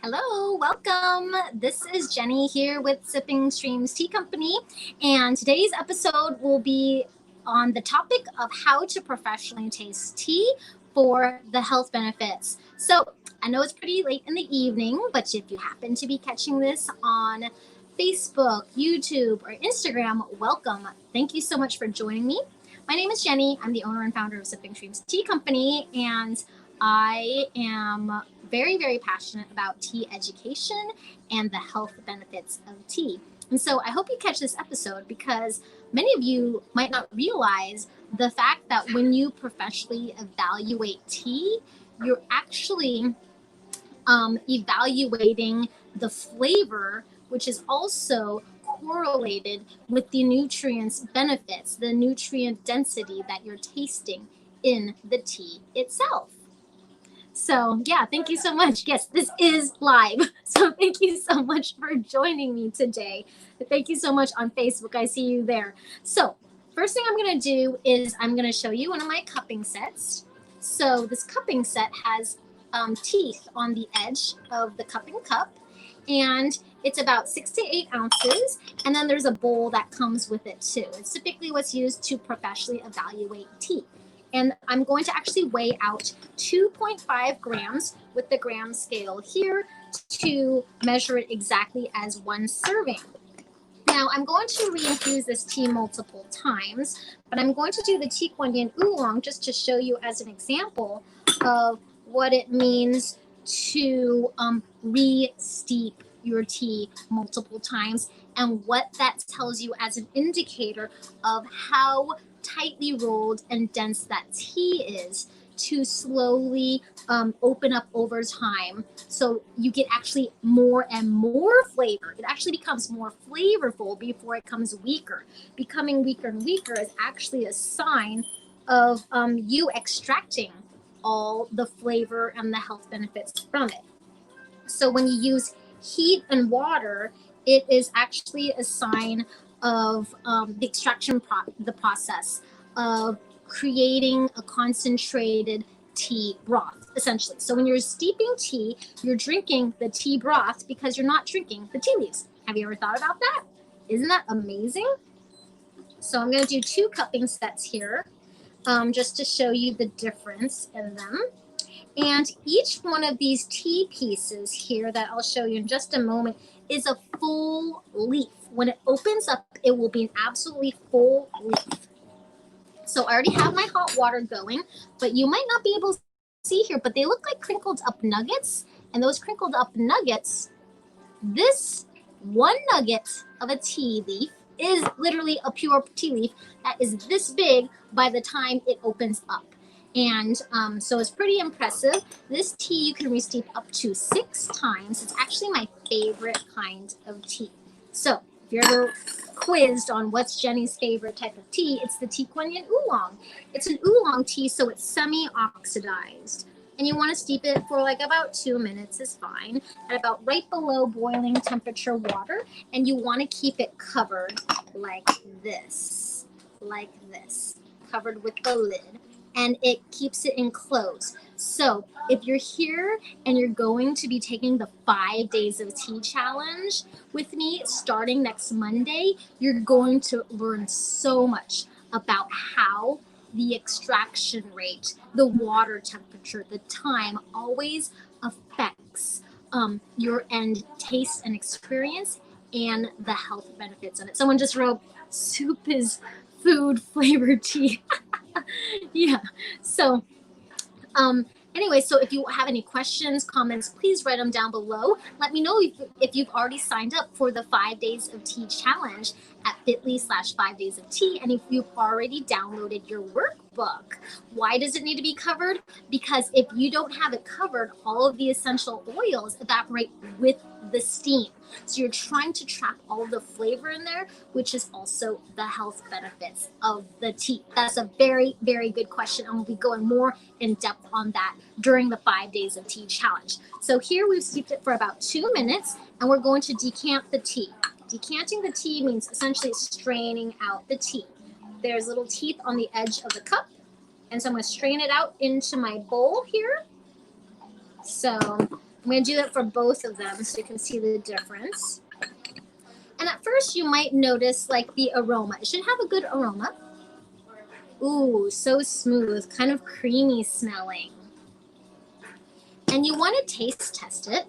Hello, welcome. This is Jenny here with Sipping Streams Tea Company, and today's episode will be on the topic of how to professionally taste tea for the health benefits. So, I know it's pretty late in the evening, but if you happen to be catching this on Facebook, YouTube, or Instagram, welcome. Thank you so much for joining me. My name is Jenny. I'm the owner and founder of Sipping Streams Tea Company, and I am very, very passionate about tea education and the health benefits of tea. And so I hope you catch this episode because many of you might not realize the fact that when you professionally evaluate tea, you're actually evaluating the flavor, which is also correlated with the nutrients benefits, the nutrient density that you're tasting in the tea itself. So yeah, thank you so much. Yes, this is live. So thank you so much for joining me today. Thank you so much on Facebook. I see you there. So first thing I'm going to do is I'm going to show you one of my cupping sets. So this cupping set has teeth on the edge of the cupping cup, and it's about 6 to 8 ounces. And then there's a bowl that comes with it too. It's typically what's used to professionally evaluate tea. And I'm going to actually weigh out 2.5 grams with the gram scale here to measure it exactly as one serving. Now, I'm going to reinfuse this tea multiple times, but I'm going to do the tea Kuan Yin Oolong just to show you as an example of what it means to re-steep your tea multiple times and what that tells you as an indicator of how tightly rolled and dense that tea is to slowly open up over time, so you get actually more and more flavor. It actually becomes more flavorful before it becomes weaker. Becoming weaker and weaker is actually a sign of you extracting all the flavor and the health benefits from it. So when you use heat and water, it is actually a sign of the extraction process of creating a concentrated tea broth, essentially. So when you're steeping tea, you're drinking the tea broth because you're not drinking the tea leaves. Have you ever thought about that? Isn't that amazing? So I'm going to do 2 cupping sets here just to show you the difference in them. And each one of these tea pieces here that I'll show you in just a moment is a full leaf. When it opens up, it will be an absolutely full leaf. So I already have my hot water going, but you might not be able to see here, but they look like crinkled up nuggets. And those crinkled up nuggets, this one nugget of a tea leaf is literally a pure tea leaf that is this big by the time it opens up. And so it's pretty impressive. This tea you can re-steep up to 6 times. It's actually my favorite kind of tea. So if you're ever quizzed on what's Jenny's favorite type of tea, it's the tea Kuan Yin Oolong. It's an oolong tea, so it's semi-oxidized. And you want to steep it for like about 2 minutes is fine, at about right below boiling temperature water. And you want to keep it covered like this, covered with the lid. And it keeps it enclosed. So if you're here and you're going to be taking the 5 Days of Tea challenge with me starting next Monday, you're going to learn so much about how the extraction rate, the water temperature, the time always affects your end taste and experience and the health benefits of it. Someone just wrote, soup is food flavored tea. Yeah. So anyway, so if you have any questions, comments, please write them down below. Let me know if you've already signed up for the 5 Days of Tea challenge at bit.ly/5 Days of Tea. And if you've already downloaded your workbook, why does it need to be covered? Because if you don't have it covered, all of the essential oils evaporate with the steam. So you're trying to trap all the flavor in there, which is also the health benefits of the tea. That's a very, very good question. And we'll be going more in depth on that during the 5 Days of Tea challenge. So here we've steeped it for about 2 minutes and we're going to decant the tea. Decanting the tea means essentially straining out the tea. There's little teeth on the edge of the cup. And so I'm going to strain it out into my bowl here. So I'm going to do it for both of them so you can see the difference. And at first you might notice like the aroma. It should have a good aroma. Ooh, so smooth, kind of creamy smelling. And you want to taste test it.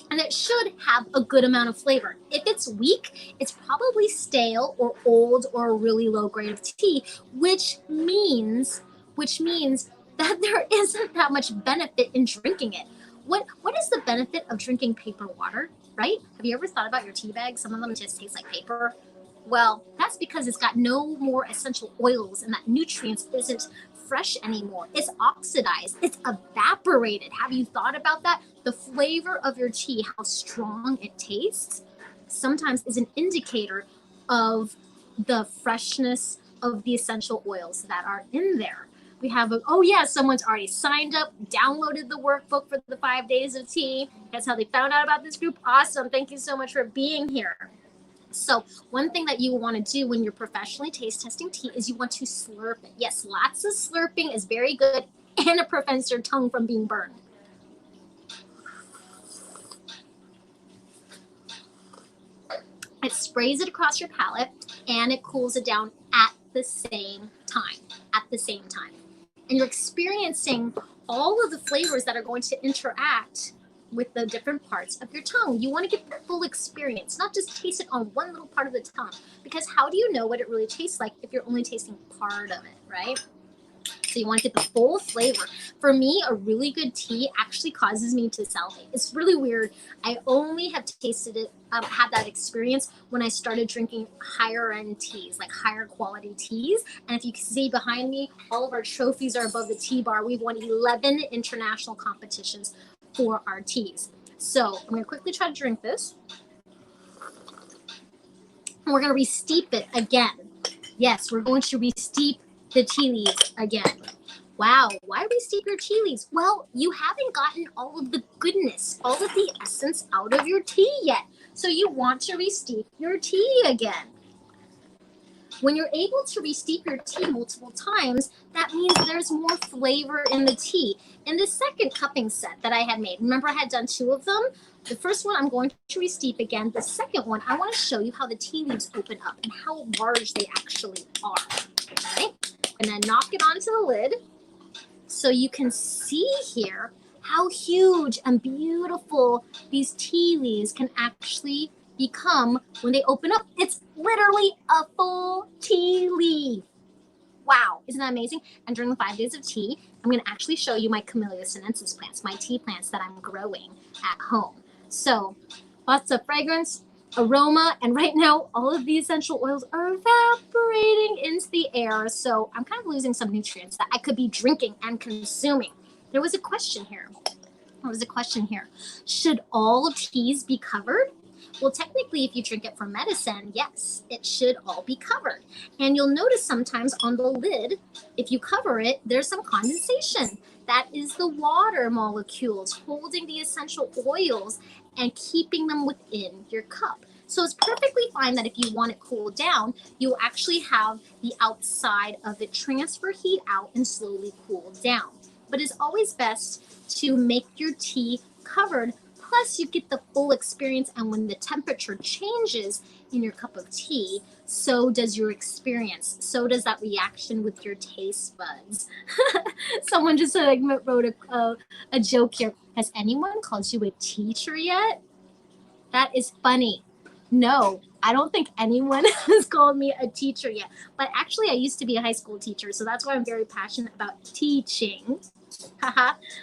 And it should have a good amount of flavor. If it's weak, it's probably stale or old or a really low grade of tea, which means that there isn't that much benefit in drinking it. What is the benefit of drinking paper water, right? Have you ever thought about your tea bags? Some of them just taste like paper. Well, that's because it's got no more essential oils and that nutrients isn't fresh anymore. It's oxidized. It's evaporated. Have you thought about that? The flavor of your tea, how strong it tastes, sometimes is an indicator of the freshness of the essential oils that are in there. We have oh yeah, someone's already signed up, downloaded the workbook for the 5 days of tea. That's how they found out about this group. Awesome. Thank you so much for being here. So one thing that you want to do when you're professionally taste testing tea is you want to slurp it. Yes, lots of slurping is very good and it prevents your tongue from being burned. It sprays it across your palate and it cools it down at the same time. And you're experiencing all of the flavors that are going to interact with the different parts of your tongue. You want to get the full experience, not just taste it on one little part of the tongue, because how do you know what it really tastes like if you're only tasting part of it, right? So you want to get the full flavor. For me, a really good tea actually causes me to salivate. It's really weird. I only have tasted it, had that experience when I started drinking higher end teas, like higher quality teas. And if you can see behind me, all of our trophies are above the tea bar. We've won 11 international competitions for our teas. So I'm going to quickly try to drink this. And we're going to re-steep it again. Yes, we're going to re-steep the tea leaves again. Wow, why re-steep your tea leaves? Well, you haven't gotten all of the goodness, all of the essence out of your tea yet. So you want to re-steep your tea again. When you're able to re-steep your tea multiple times, that means there's more flavor in the tea. In the second cupping set that I had made, remember I had done 2 of them? The first one I'm going to re-steep again. The second one, I want to show you how the tea leaves open up and how large they actually are. Okay? And then knock it onto the lid so you can see here how huge and beautiful these tea leaves can actually become when they open up. It's literally a full tea leaf. Wow, isn't that amazing? And during the 5 days of tea, I'm going to actually show you my Camellia sinensis plants, my tea plants that I'm growing at home. So lots of fragrance, aroma, and right now all of the essential oils are evaporating into the air. So I'm kind of losing some nutrients that I could be drinking and consuming. There was a question here. Should all teas be covered? Well, technically, if you drink it for medicine, yes, it should all be covered. And you'll notice sometimes on the lid, if you cover it, there's some condensation. That is the water molecules holding the essential oils and keeping them within your cup. So it's perfectly fine that if you want it cooled down, you'll actually have the outside of it transfer heat out and slowly cool down. But it's always best to make your tea covered. Plus, you get the full experience, and when the temperature changes in your cup of tea, so does your experience. So does that reaction with your taste buds. Someone just wrote a joke here. Has anyone called you a teacher yet? That is funny. No, I don't think anyone has called me a teacher yet. But actually, I used to be a high school teacher, so that's why I'm very passionate about teaching.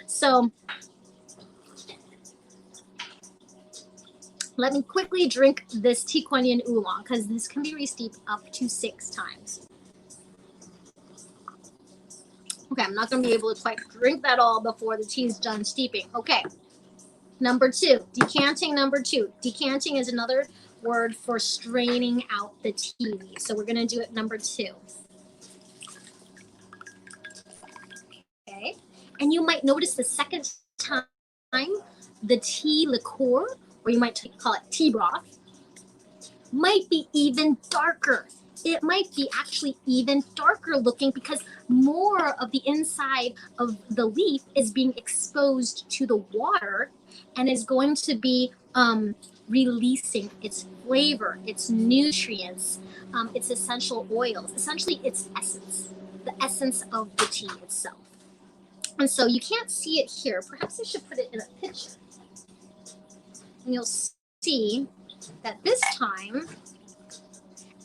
So let me quickly drink this tea Kuan Yin oolong because this can be re-steeped up to 6 times. Okay, I'm not going to be able to quite drink that all before the tea's done steeping. Okay, number 2, decanting number 2. Decanting is another word for straining out the tea leaves. So we're going to do it number 2. Okay, and you might notice the second time the tea liqueur, or you might call it tea broth, might be even darker. it might be actually even darker looking because more of the inside of the leaf is being exposed to the water and is going to be releasing its flavor, its nutrients, its essential oils, essentially its essence, the essence of the tea itself. And so you can't see it here. Perhaps I should put it in a picture. And you'll see that this time,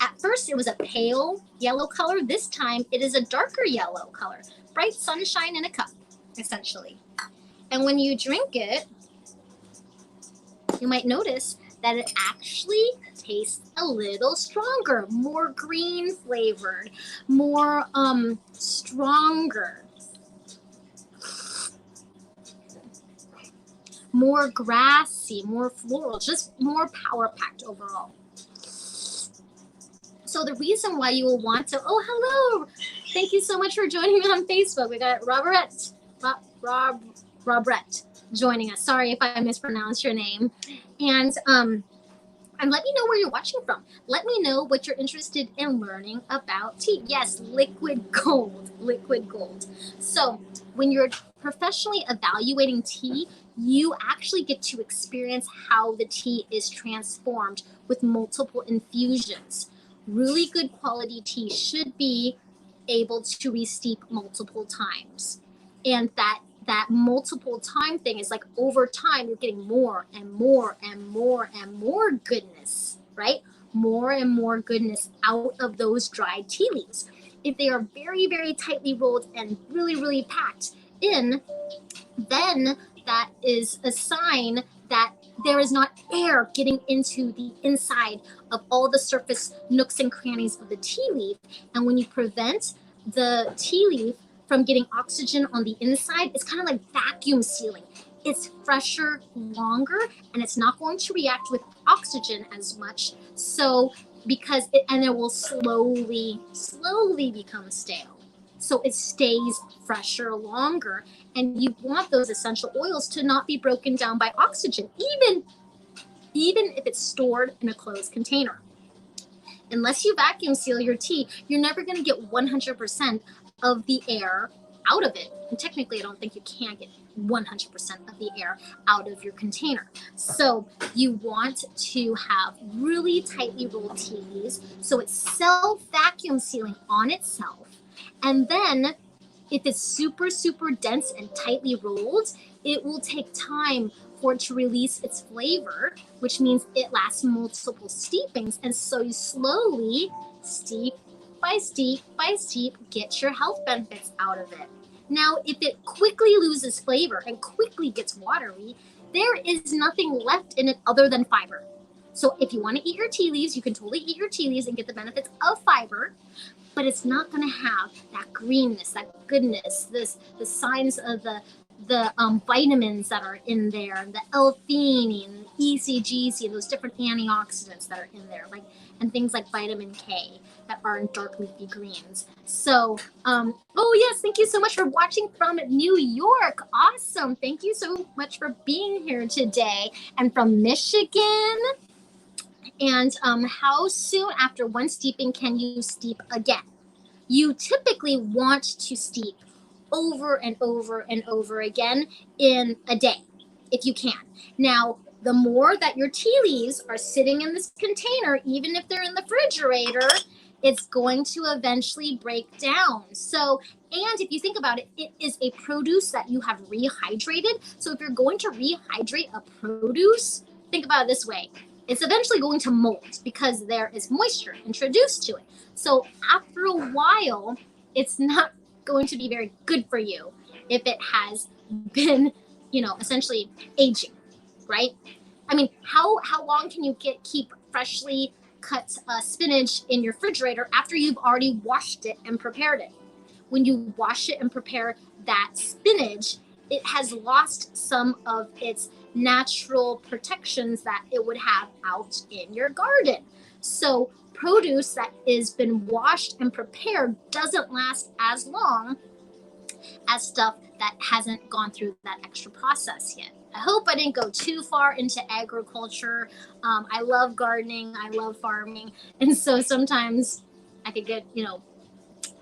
at first it was a pale yellow color. This time it is a darker yellow color. Bright sunshine in a cup, essentially. And when you drink it, you might notice that it actually tastes a little stronger, more green flavored, more stronger, more grassy, more floral, just more power packed overall. So the reason why you will want to, oh, hello. Thank you so much for joining me on Facebook. We got Robert joining us. Sorry if I mispronounced your name. And let me know where you're watching from. Let me know what you're interested in learning about tea. Yes, liquid gold, liquid gold. So when you're professionally evaluating tea, you actually get to experience how the tea is transformed with multiple infusions. Really good quality tea should be able to re-steep multiple times. And that multiple time thing is like over time you're getting more and more and more and more goodness, right? More and more goodness out of those dried tea leaves. If they are very, very tightly rolled and really, really packed in, then that is a sign that there is not air getting into the inside of all the surface nooks and crannies of the tea leaf. And when you prevent the tea leaf from getting oxygen on the inside, it's kind of like vacuum sealing. It's fresher longer, and it's not going to react with oxygen as much. So because it will slowly become stale. So it stays fresher longer, and you want those essential oils to not be broken down by oxygen, even if it's stored in a closed container. Unless you vacuum seal your tea, you're never going to get 100% of the air out of it. And technically, I don't think you can get 100% of the air out of your container. So you want to have really tightly rolled tea leaves so it's self-vacuum sealing on itself. And then if it's super, super dense and tightly rolled, it will take time for it to release its flavor, which means it lasts multiple steepings. And so you slowly, steep by steep by steep, get your health benefits out of it. Now, if it quickly loses flavor and quickly gets watery, there is nothing left in it other than fiber. So if you want to eat your tea leaves, you can totally eat your tea leaves and get the benefits of fiber, but it's not going to have that greenness, that goodness, the signs of the vitamins that are in there, and the L-theanine, and ECGC, and those different antioxidants that are in there, and things like vitamin K that are in dark leafy greens. So, oh yes, thank you so much for watching from New York. Awesome. Thank you so much for being here today. And from Michigan. And how soon after one steeping can you steep again? You typically want to steep over and over and over again in a day, if you can. Now, the more that your tea leaves are sitting in this container, even if they're in the refrigerator, it's going to eventually break down. So, and if you think about it, it is a produce that you have rehydrated. So if you're going to rehydrate a produce, think about it this way. It's eventually going to mold because there is moisture introduced to it. So after a while, it's not going to be very good for you if it has been, essentially aging, right? I mean, how long can you keep freshly cut spinach in your refrigerator after you've already washed it and prepared it? When you wash it and prepare that spinach, it has lost some of its natural protections that it would have out in your garden. So produce that has been washed and prepared doesn't last as long as stuff that hasn't gone through that extra process yet. I hope I didn't go too far into agriculture. I love gardening. I love farming. And so sometimes I could get,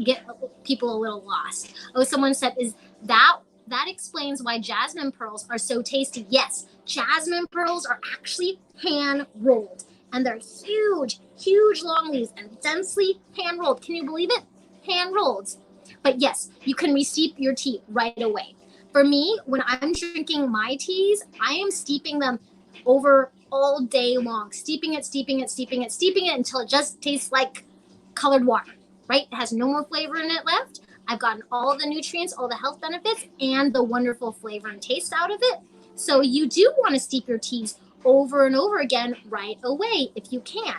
get people a little lost. Oh, someone said, is that explains why jasmine pearls are so tasty. Yes, jasmine pearls are actually hand rolled, and they're huge, huge long leaves and densely hand rolled. Can you believe it? Hand rolled. But yes, you can re-steep your tea right away. For me, when I'm drinking my teas, I am steeping them over all day long, steeping it, steeping it, steeping it, steeping it until it just tastes like colored water, right? It has no more flavor in it left. I've gotten all the nutrients, all the health benefits, and the wonderful flavor and taste out of it. So you do want to steep your teas over and over again right away if you can.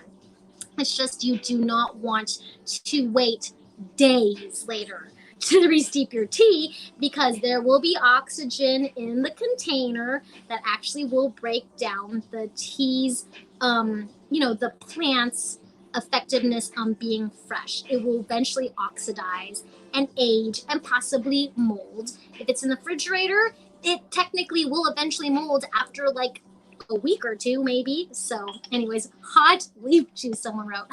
It's just you do not want to wait days later to re-steep your tea, because there will be oxygen in the container that actually will break down the tea's, the plant's effectiveness on being fresh. It will eventually oxidize and age and possibly mold. If it's in the refrigerator, it technically will eventually mold after like a week or two, maybe. So, anyways, hot leaf juice, someone wrote.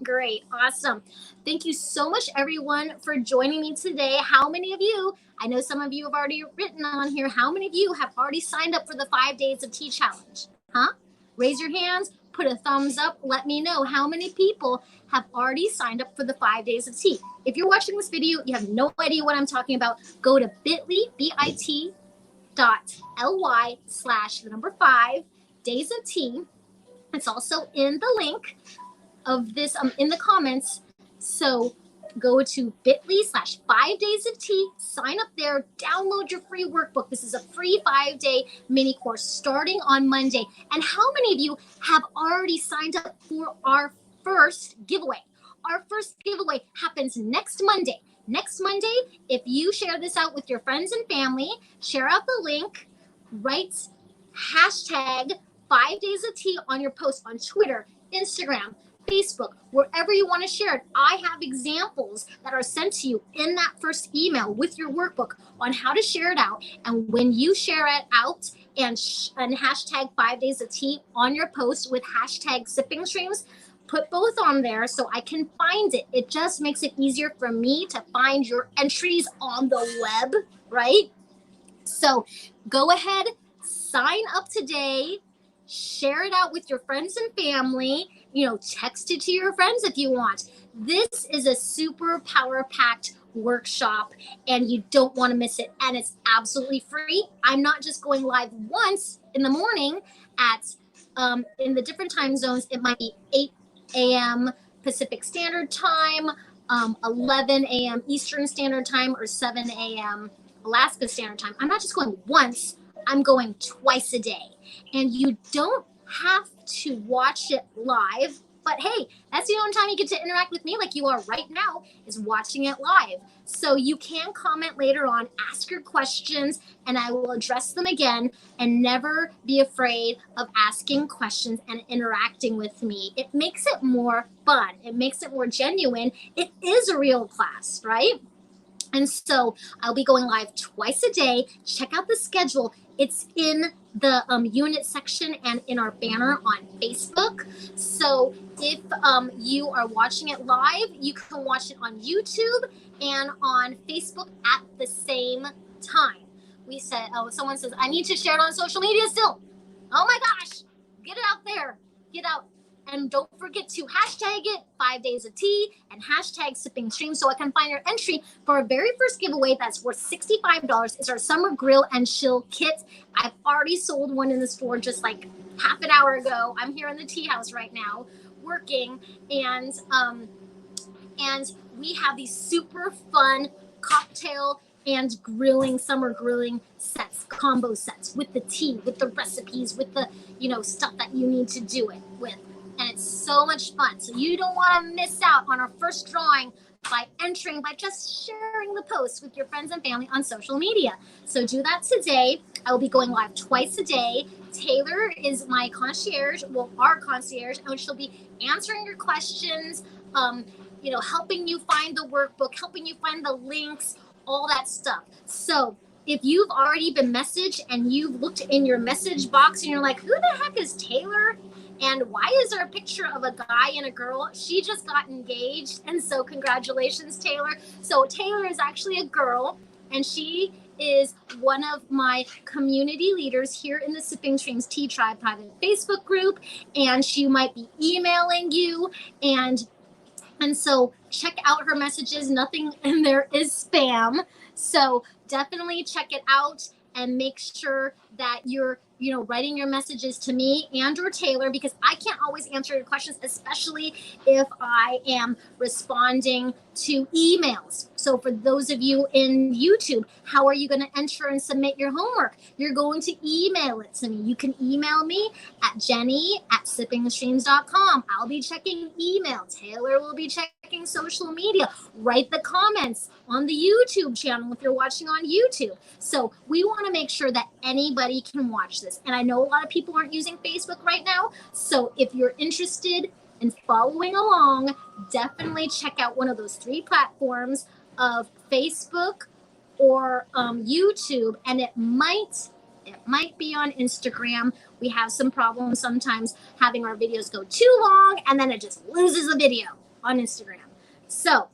Great. Awesome. Thank you so much, everyone, for joining me today. How many of you, I know some of you have already written on here, how many of you have already signed up for the 5 Days of Tea Challenge? Huh? Raise your hands, put a thumbs up. Let me know how many people have already signed up for the 5 Days of Tea. If you're watching this video, you have no idea what I'm talking about, go to bit.ly/5 Days of Tea. It's also in the link of this in the comments. So go to bit.ly/5 Days of Tea, sign up there, download your free workbook. This is a free 5-day mini course starting on Monday. And how many of you have already signed up for our first giveaway? Our first giveaway happens next Monday. Next Monday, if you share this out with your friends and family, share out the link, write hashtag 5 Days of Tea on your post on Twitter, Instagram, Facebook, wherever you want to share it. I have examples that are sent to you in that first email with your workbook on how to share it out. And when you share it out and hashtag 5 Days of Tea on your post with hashtag sipping streams, put both on there so I can find it. It just makes it easier for me to find your entries on the web, right? So go ahead, sign up today, share it out with your friends and family, text it to your friends if you want. This is a super power-packed workshop and you don't want to miss it. And it's absolutely free. I'm not just going live once in the morning at, in the different time zones. It might be 8 a.m. Pacific Standard Time, 11 a.m. Eastern Standard Time, or 7 a.m. Alaska Standard Time. I'm not just going once, I'm going twice a day. And you don't have to watch it live, but hey, that's the only time you get to interact with me like you are right now, is watching it live. So you can comment later on, ask your questions, and I will address them again. And never be afraid of asking questions and interacting with me. It makes it more fun. It makes it more genuine. It is a real class, right? And so I'll be going live twice a day. Check out the schedule. It's in the unit section and in our banner on Facebook. So if you are watching it live, you can watch it on YouTube and on Facebook at the same time. We said, someone says, I need to share it on social media still. Oh my gosh, get it out there. Get out. And don't forget to hashtag it 5 Days of Tea and hashtag sipping stream so I can find your entry for our very first giveaway that's worth $65. It's our summer grill and chill kit. I've already sold one in the store just like half an hour ago. I'm here in the tea house right now working, and we have these super fun cocktail and summer grilling sets, combo sets with the tea, with the recipes, with the stuff that you need to do it with. And it's so much fun. So you don't want to miss out on our first drawing by just sharing the post with your friends and family on social media. So do that today. I will be going live twice a day. Taylor is my concierge, our concierge, and she'll be answering your questions, helping you find the workbook, helping you find the links, all that stuff. So if you've already been messaged and you've looked in your message box and you're like, who the heck is Taylor? And why is there a picture of a guy and a girl? She just got engaged, and so congratulations, Taylor. So Taylor is actually a girl, and she is one of my community leaders here in the Sipping Streams Tea Tribe private Facebook group, and she might be emailing you, and so check out her messages. Nothing in there is spam. So definitely check it out and make sure that you're writing your messages to me and or Taylor, because I can't always answer your questions, especially if I am responding to emails. So for those of you in YouTube, how are you going to enter and submit your homework? You're going to email it to me. You can email me at jenny@sippingstreams.com. I'll be checking email. Taylor will be checking social media. Write the comments on the YouTube channel if you're watching on YouTube. So we want to make sure that anybody can watch this. And I know a lot of people aren't using Facebook right now. So if you're interested in following along, definitely check out one of those 3 platforms of Facebook or YouTube, and it might be on Instagram. We have some problems sometimes having our videos go too long, and then it just loses the video on Instagram. So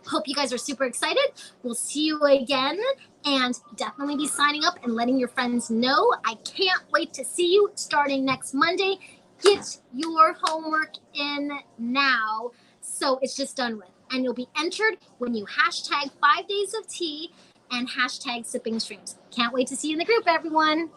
hope you guys are super excited. We'll see you again, and definitely be signing up and letting your friends know. I can't wait to see you starting next Monday. Get your homework in now so it's just done with. And you'll be entered when you hashtag 5 Days of Tea and hashtag Sipping Streams. Can't wait to see you in the group, everyone.